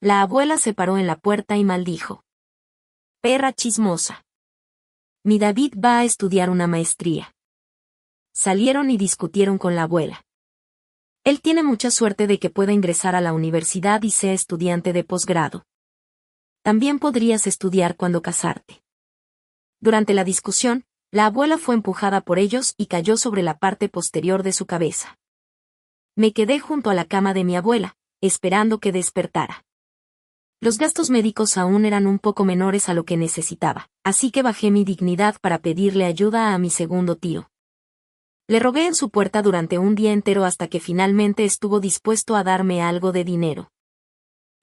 La abuela se paró en la puerta y maldijo. Perra chismosa. Mi David va a estudiar una maestría. Salieron y discutieron con la abuela. Él tiene mucha suerte de que pueda ingresar a la universidad y sea estudiante de posgrado. También podrías estudiar cuando casarte. Durante la discusión, la abuela fue empujada por ellos y cayó sobre la parte posterior de su cabeza. Me quedé junto a la cama de mi abuela, esperando que despertara. Los gastos médicos aún eran un poco menores a lo que necesitaba, así que bajé mi dignidad para pedirle ayuda a mi segundo tío. Le rogué en su puerta durante un día entero hasta que finalmente estuvo dispuesto a darme algo de dinero.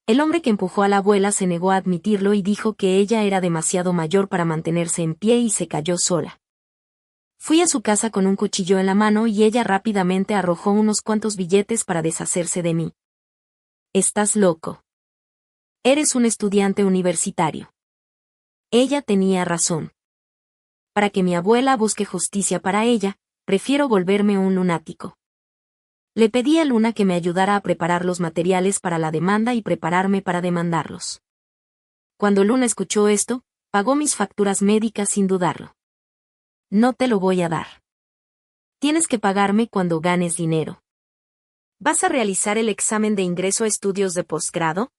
El hombre que empujó a la abuela se negó a admitirlo y dijo que ella era demasiado mayor para mantenerse en pie y se cayó sola. Fui a su casa con un cuchillo en la mano y ella rápidamente arrojó unos cuantos billetes para deshacerse de mí. Estás loco. Eres un estudiante universitario. Ella tenía razón. Para que mi abuela busque justicia para ella, prefiero volverme un lunático. Le pedí a Luna que me ayudara a preparar los materiales para la demanda y prepararme para demandarlos. Cuando Luna escuchó esto, pagó mis facturas médicas sin dudarlo. No te lo voy a dar. Tienes que pagarme cuando ganes dinero. ¿Vas a realizar el examen de ingreso a estudios de posgrado?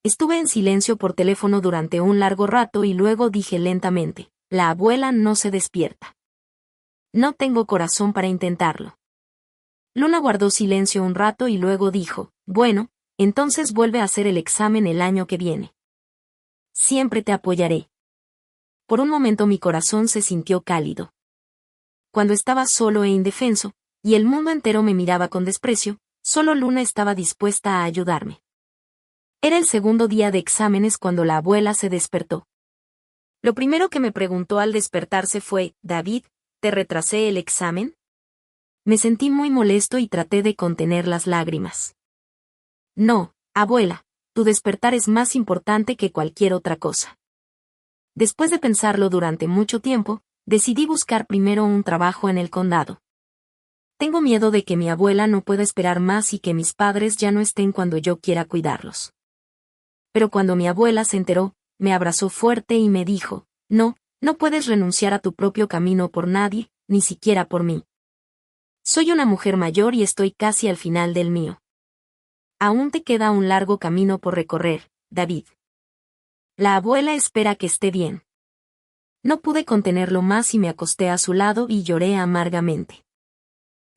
Estuve en silencio por teléfono durante un largo rato y luego dije lentamente, la abuela no se despierta. No tengo corazón para intentarlo. Luna guardó silencio un rato y luego dijo, bueno, entonces vuelve a hacer el examen el año que viene. Siempre te apoyaré. Por un momento mi corazón se sintió cálido. Cuando estaba solo e indefenso, y el mundo entero me miraba con desprecio, solo Luna estaba dispuesta a ayudarme. Era el segundo día de exámenes cuando la abuela se despertó. Lo primero que me preguntó al despertarse fue, David, ¿te retrasé el examen? Me sentí muy molesto y traté de contener las lágrimas. No, abuela, tu despertar es más importante que cualquier otra cosa. Después de pensarlo durante mucho tiempo, decidí buscar primero un trabajo en el condado. Tengo miedo de que mi abuela no pueda esperar más y que mis padres ya no estén cuando yo quiera cuidarlos. Pero cuando mi abuela se enteró, me abrazó fuerte y me dijo, no, no puedes renunciar a tu propio camino por nadie, ni siquiera por mí. Soy una mujer mayor y estoy casi al final del mío. Aún te queda un largo camino por recorrer, David. La abuela espera que esté bien. No pude contenerlo más y me acosté a su lado y lloré amargamente.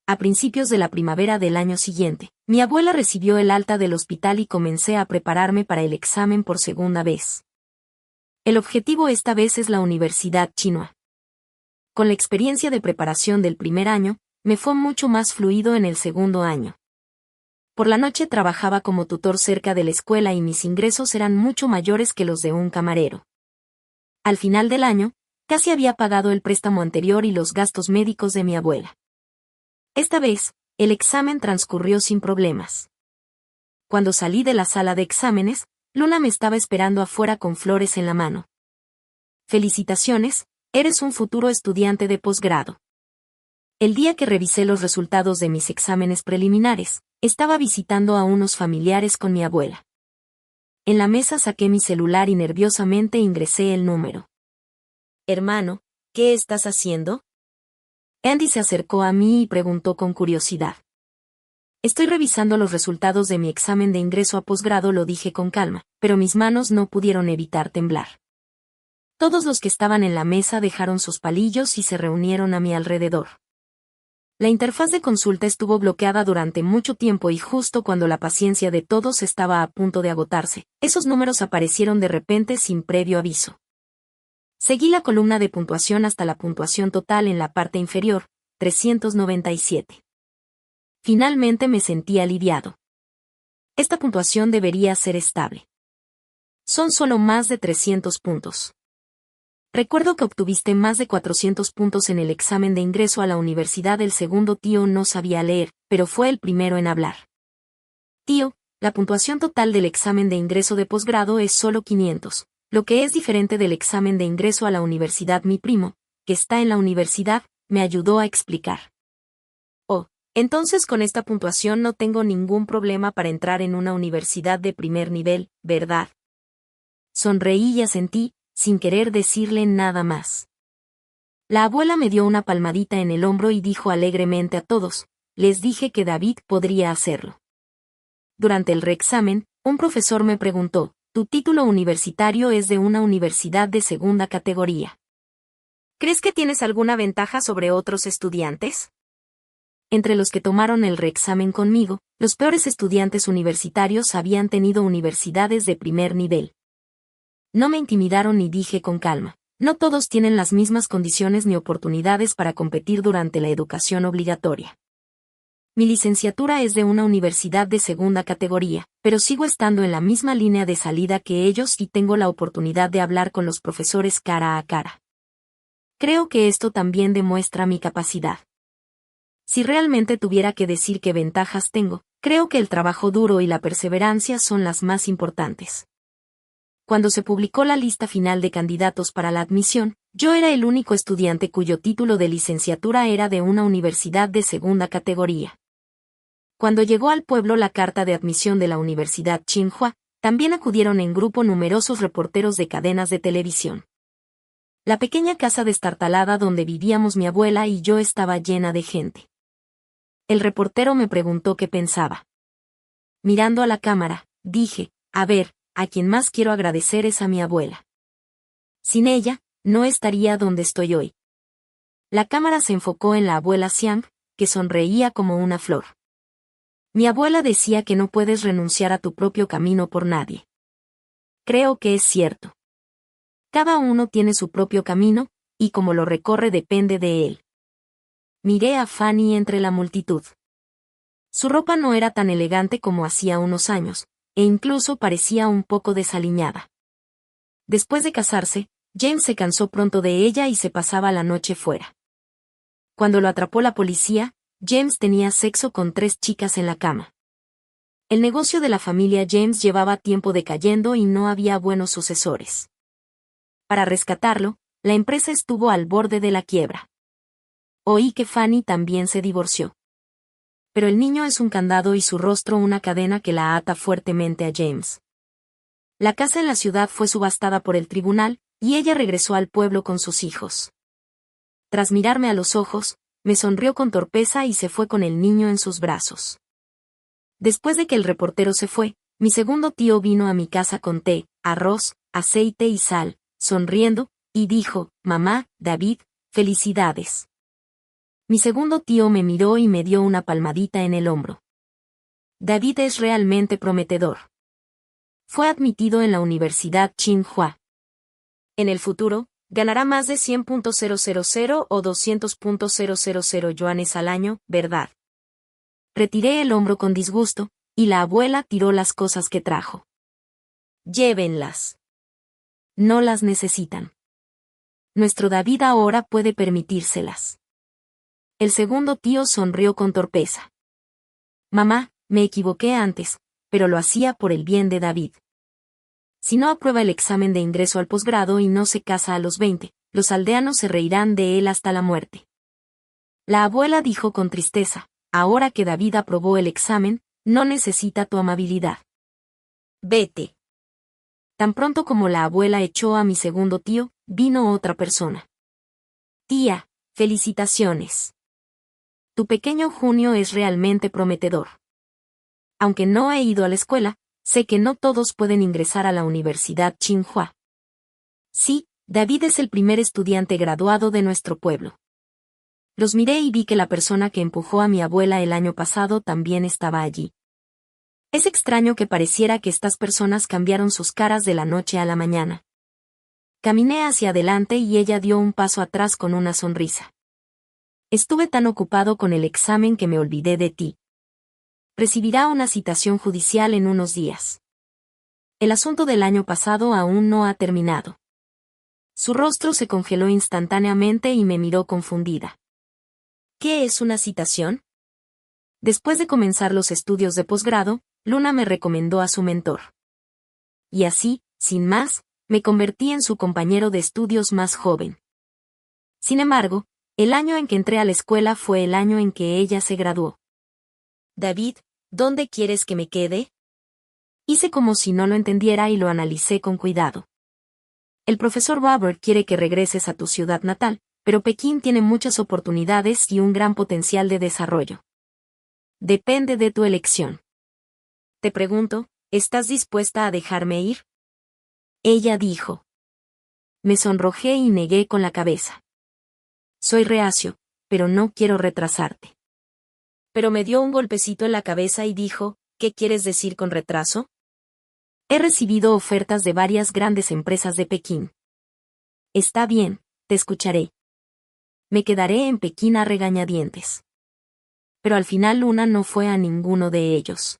A principios de la primavera del año siguiente, mi abuela recibió el alta del hospital y comencé a prepararme para el examen por segunda vez. El objetivo esta vez es la Universidad Tsinghua. Con la experiencia de preparación del primer año, me fue mucho más fluido en el segundo año. Por la noche trabajaba como tutor cerca de la escuela y mis ingresos eran mucho mayores que los de un camarero. Al final del año, casi había pagado el préstamo anterior y los gastos médicos de mi abuela. Esta vez, el examen transcurrió sin problemas. Cuando salí de la sala de exámenes, Luna me estaba esperando afuera con flores en la mano. Felicitaciones, eres un futuro estudiante de posgrado. El día que revisé los resultados de mis exámenes preliminares, estaba visitando a unos familiares con mi abuela. En la mesa saqué mi celular y nerviosamente ingresé el número. Hermano, ¿qué estás haciendo? Andy se acercó a mí y preguntó con curiosidad. Estoy revisando los resultados de mi examen de ingreso a posgrado, lo dije con calma, pero mis manos no pudieron evitar temblar. Todos los que estaban en la mesa dejaron sus palillos y se reunieron a mi alrededor. La interfaz de consulta estuvo bloqueada durante mucho tiempo y justo cuando la paciencia de todos estaba a punto de agotarse, esos números aparecieron de repente sin previo aviso. Seguí la columna de puntuación hasta la puntuación total en la parte inferior, 397. Finalmente me sentí aliviado. Esta puntuación debería ser estable. Son solo más de 300 puntos. Recuerdo que obtuviste más de 400 puntos en el examen de ingreso a la universidad. El segundo tío no sabía leer, pero fue el primero en hablar. Tío, la puntuación total del examen de ingreso de posgrado es solo 500, lo que es diferente del examen de ingreso a la universidad. Mi primo, que está en la universidad, me ayudó a explicar. Oh, entonces con esta puntuación no tengo ningún problema para entrar en una universidad de primer nivel, ¿verdad? Sonreí y asentí, sin querer decirle nada más. La abuela me dio una palmadita en el hombro y dijo alegremente a todos, les dije que David podría hacerlo. Durante el reexamen, un profesor me preguntó, tu título universitario es de una universidad de segunda categoría. ¿Crees que tienes alguna ventaja sobre otros estudiantes? Entre los que tomaron el reexamen conmigo, los peores estudiantes universitarios habían tenido universidades de primer nivel. No me intimidaron y dije con calma, no todos tienen las mismas condiciones ni oportunidades para competir durante la educación obligatoria. Mi licenciatura es de una universidad de segunda categoría, pero sigo estando en la misma línea de salida que ellos y tengo la oportunidad de hablar con los profesores cara a cara. Creo que esto también demuestra mi capacidad. Si realmente tuviera que decir qué ventajas tengo, creo que el trabajo duro y la perseverancia son las más importantes. Cuando se publicó la lista final de candidatos para la admisión, yo era el único estudiante cuyo título de licenciatura era de una universidad de segunda categoría. Cuando llegó al pueblo la carta de admisión de la Universidad Tsinghua, también acudieron en grupo numerosos reporteros de cadenas de televisión. La pequeña casa destartalada donde vivíamos mi abuela y yo estaba llena de gente. El reportero me preguntó qué pensaba. Mirando a la cámara, dije, a ver, a quien más quiero agradecer es a mi abuela. Sin ella, no estaría donde estoy hoy. La cámara se enfocó en la abuela Xiang, que sonreía como una flor. Mi abuela decía que no puedes renunciar a tu propio camino por nadie. Creo que es cierto. Cada uno tiene su propio camino, y como lo recorre depende de él. Miré a Fanny entre la multitud. Su ropa no era tan elegante como hacía unos años, e incluso parecía un poco desaliñada. Después de casarse, James se cansó pronto de ella y se pasaba la noche fuera. Cuando lo atrapó la policía, James tenía sexo con 3 chicas en la cama. El negocio de la familia James llevaba tiempo decayendo y no había buenos sucesores. Para rescatarlo, la empresa estuvo al borde de la quiebra. Oí que Fanny también se divorció. Pero el niño es un candado y su rostro una cadena que la ata fuertemente a James. La casa en la ciudad fue subastada por el tribunal, y ella regresó al pueblo con sus hijos. Tras mirarme a los ojos, me sonrió con torpeza y se fue con el niño en sus brazos. Después de que el reportero se fue, mi segundo tío vino a mi casa con té, arroz, aceite y sal, sonriendo, y dijo: «Mamá, David, felicidades». Mi segundo tío me miró y me dio una palmadita en el hombro. David es realmente prometedor. Fue admitido en la Universidad Tsinghua. En el futuro, ganará más de 100.000 o 200.000 yuanes al año, ¿verdad? Retiré el hombro con disgusto, y la abuela tiró las cosas que trajo. Llévenlas. No las necesitan. Nuestro David ahora puede permitírselas. El segundo tío sonrió con torpeza. Mamá, me equivoqué antes, pero lo hacía por el bien de David. Si no aprueba el examen de ingreso al posgrado y no se casa a los 20, los aldeanos se reirán de él hasta la muerte. La abuela dijo con tristeza: ahora que David aprobó el examen, no necesita tu amabilidad. Vete. Tan pronto como la abuela echó a mi segundo tío, vino otra persona. Tía, felicitaciones. Tu pequeño Junio es realmente prometedor. Aunque no he ido a la escuela, sé que no todos pueden ingresar a la Universidad Tsinghua. Sí, David es el primer estudiante graduado de nuestro pueblo. Los miré y vi que la persona que empujó a mi abuela el año pasado también estaba allí. Es extraño que pareciera que estas personas cambiaron sus caras de la noche a la mañana. Caminé hacia adelante y ella dio un paso atrás con una sonrisa. Estuve tan ocupado con el examen que me olvidé de ti. Recibirá una citación judicial en unos días. El asunto del año pasado aún no ha terminado. Su rostro se congeló instantáneamente y me miró confundida. ¿Qué es una citación? Después de comenzar los estudios de posgrado, Luna me recomendó a su mentor. Y así, sin más, me convertí en su compañero de estudios más joven. Sin embargo, el año en que entré a la escuela fue el año en que ella se graduó. David, ¿dónde quieres que me quede? Hice como si no lo entendiera y lo analicé con cuidado. El profesor Barber quiere que regreses a tu ciudad natal, pero Pekín tiene muchas oportunidades y un gran potencial de desarrollo. Depende de tu elección. Te pregunto, ¿estás dispuesta a dejarme ir? Ella dijo. Me sonrojé y negué con la cabeza. Soy reacio, pero no quiero retrasarte. Pero me dio un golpecito en la cabeza y dijo: ¿qué quieres decir con retraso? He recibido ofertas de varias grandes empresas de Pekín. Está bien, te escucharé. Me quedaré en Pekín a regañadientes. Pero al final Luna no fue a ninguno de ellos.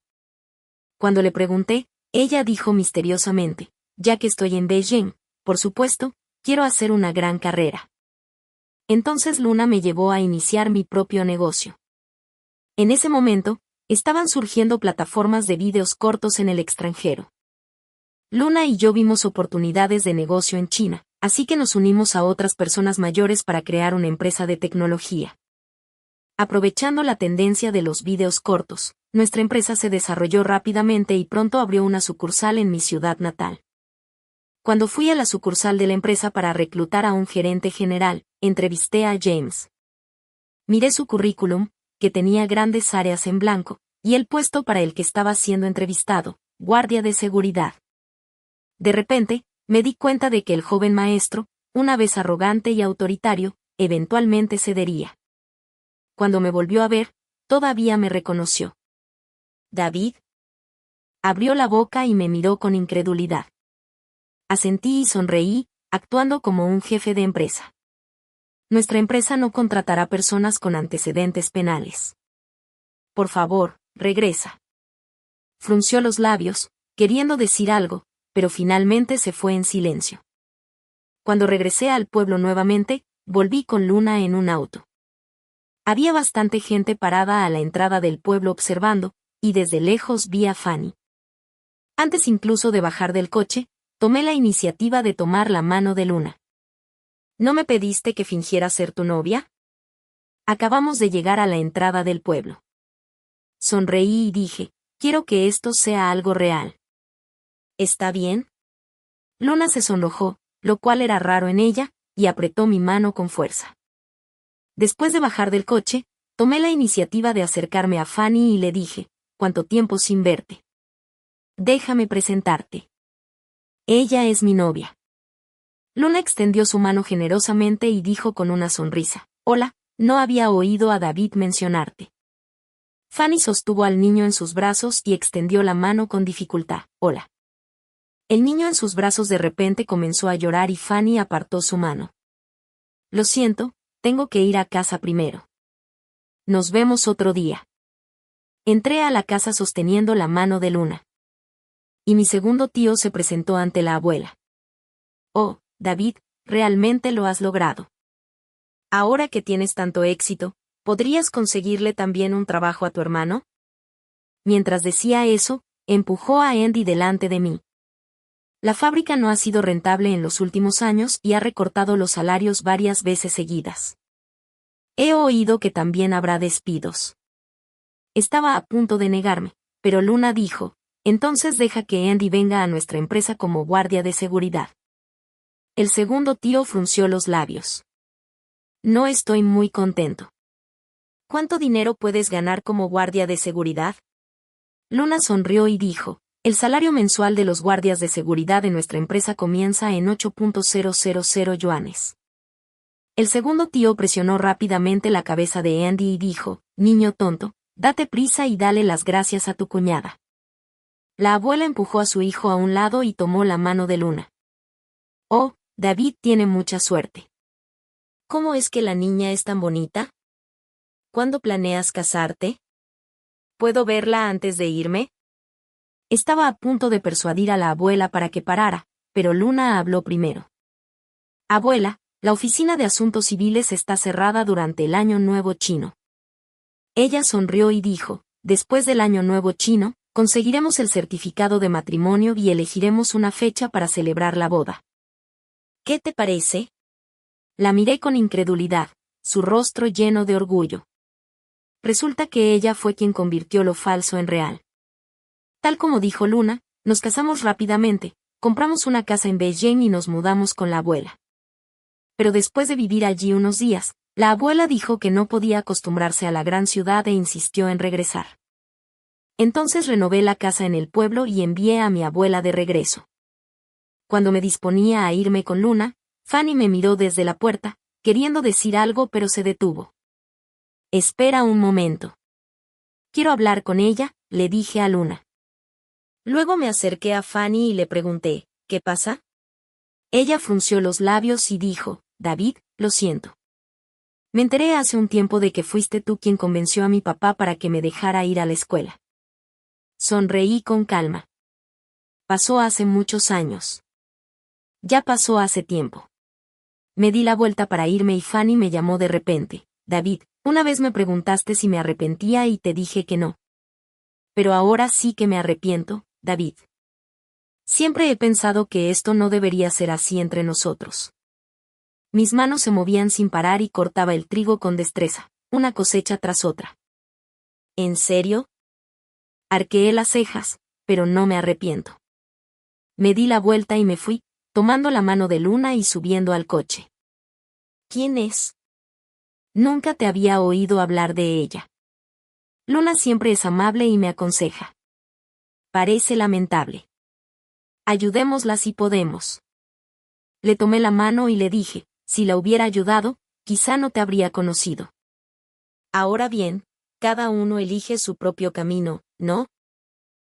Cuando le pregunté, ella dijo misteriosamente: ya que estoy en Beijing, por supuesto, quiero hacer una gran carrera. Entonces Luna me llevó a iniciar mi propio negocio. En ese momento, estaban surgiendo plataformas de vídeos cortos en el extranjero. Luna y yo vimos oportunidades de negocio en China, así que nos unimos a otras personas mayores para crear una empresa de tecnología. Aprovechando la tendencia de los vídeos cortos, nuestra empresa se desarrolló rápidamente y pronto abrió una sucursal en mi ciudad natal. Cuando fui a la sucursal de la empresa para reclutar a un gerente general, entrevisté a James. Miré su currículum, que tenía grandes áreas en blanco, y el puesto para el que estaba siendo entrevistado, guardia de seguridad. De repente, me di cuenta de que el joven maestro, una vez arrogante y autoritario, eventualmente cedería. Cuando me volvió a ver, todavía me reconoció. ¿David? Abrió la boca y me miró con incredulidad. Asentí y sonreí, actuando como un jefe de empresa. Nuestra empresa no contratará personas con antecedentes penales. Por favor, regresa. Frunció los labios, queriendo decir algo, pero finalmente se fue en silencio. Cuando regresé al pueblo nuevamente, volví con Luna en un auto. Había bastante gente parada a la entrada del pueblo observando, y desde lejos vi a Fanny. Antes incluso de bajar del coche, tomé la iniciativa de tomar la mano de Luna. ¿No me pediste que fingiera ser tu novia? Acabamos de llegar a la entrada del pueblo. Sonreí y dije: quiero que esto sea algo real. ¿Está bien? Luna se sonrojó, lo cual era raro en ella, y apretó mi mano con fuerza. Después de bajar del coche, tomé la iniciativa de acercarme a Fanny y le dije, ¿cuánto tiempo sin verte? Déjame presentarte. Ella es mi novia. Luna extendió su mano generosamente y dijo con una sonrisa, hola, no había oído a David mencionarte. Fanny sostuvo al niño en sus brazos y extendió la mano con dificultad, hola. El niño en sus brazos de repente comenzó a llorar y Fanny apartó su mano. Lo siento, tengo que ir a casa primero. Nos vemos otro día. Entré a la casa sosteniendo la mano de Luna. Y mi segundo tío se presentó ante la abuela. Oh, David, realmente lo has logrado. Ahora que tienes tanto éxito, ¿podrías conseguirle también un trabajo a tu hermano? Mientras decía eso, empujó a Andy delante de mí. La fábrica no ha sido rentable en los últimos años y ha recortado los salarios varias veces seguidas. He oído que también habrá despidos. Estaba a punto de negarme, pero Luna dijo, entonces deja que Andy venga a nuestra empresa como guardia de seguridad. El segundo tío frunció los labios. No estoy muy contento. ¿Cuánto dinero puedes ganar como guardia de seguridad? Luna sonrió y dijo, el salario mensual de los guardias de seguridad de nuestra empresa comienza en 8.000 yuanes. El segundo tío presionó rápidamente la cabeza de Andy y dijo, niño tonto, date prisa y dale las gracias a tu cuñada. La abuela empujó a su hijo a un lado y tomó la mano de Luna. Oh, David tiene mucha suerte. ¿Cómo es que la niña es tan bonita? ¿Cuándo planeas casarte? ¿Puedo verla antes de irme? Estaba a punto de persuadir a la abuela para que parara, pero Luna habló primero. Abuela, la oficina de asuntos civiles está cerrada durante el Año Nuevo Chino. Ella sonrió y dijo, después del Año Nuevo Chino, conseguiremos el certificado de matrimonio y elegiremos una fecha para celebrar la boda. ¿Qué te parece? La miré con incredulidad, su rostro lleno de orgullo. Resulta que ella fue quien convirtió lo falso en real. Tal como dijo Luna, nos casamos rápidamente, compramos una casa en Beijing y nos mudamos con la abuela. Pero después de vivir allí unos días, la abuela dijo que no podía acostumbrarse a la gran ciudad e insistió en regresar. Entonces renové la casa en el pueblo y envié a mi abuela de regreso. Cuando me disponía a irme con Luna, Fanny me miró desde la puerta, queriendo decir algo pero se detuvo. Espera un momento. Quiero hablar con ella, le dije a Luna. Luego me acerqué a Fanny y le pregunté, ¿qué pasa? Ella frunció los labios y dijo, David, lo siento. Me enteré hace un tiempo de que fuiste tú quien convenció a mi papá para que me dejara ir a la escuela. Sonreí con calma. Pasó hace muchos años. Ya pasó hace tiempo. Me di la vuelta para irme y Fanny me llamó de repente, David, una vez me preguntaste si me arrepentía y te dije que no. Pero ahora sí que me arrepiento, David. Siempre he pensado que esto no debería ser así entre nosotros. Mis manos se movían sin parar y cortaba el trigo con destreza, una cosecha tras otra. ¿En serio? Arqueé las cejas, pero no me arrepiento. Me di la vuelta y me fui, tomando la mano de Luna y subiendo al coche. ¿Quién es? Nunca te había oído hablar de ella. Luna siempre es amable y me aconseja. Parece lamentable. Ayudémosla si podemos. Le tomé la mano y le dije, si la hubiera ayudado, quizá no te habría conocido. Ahora bien, cada uno elige su propio camino, ¿no?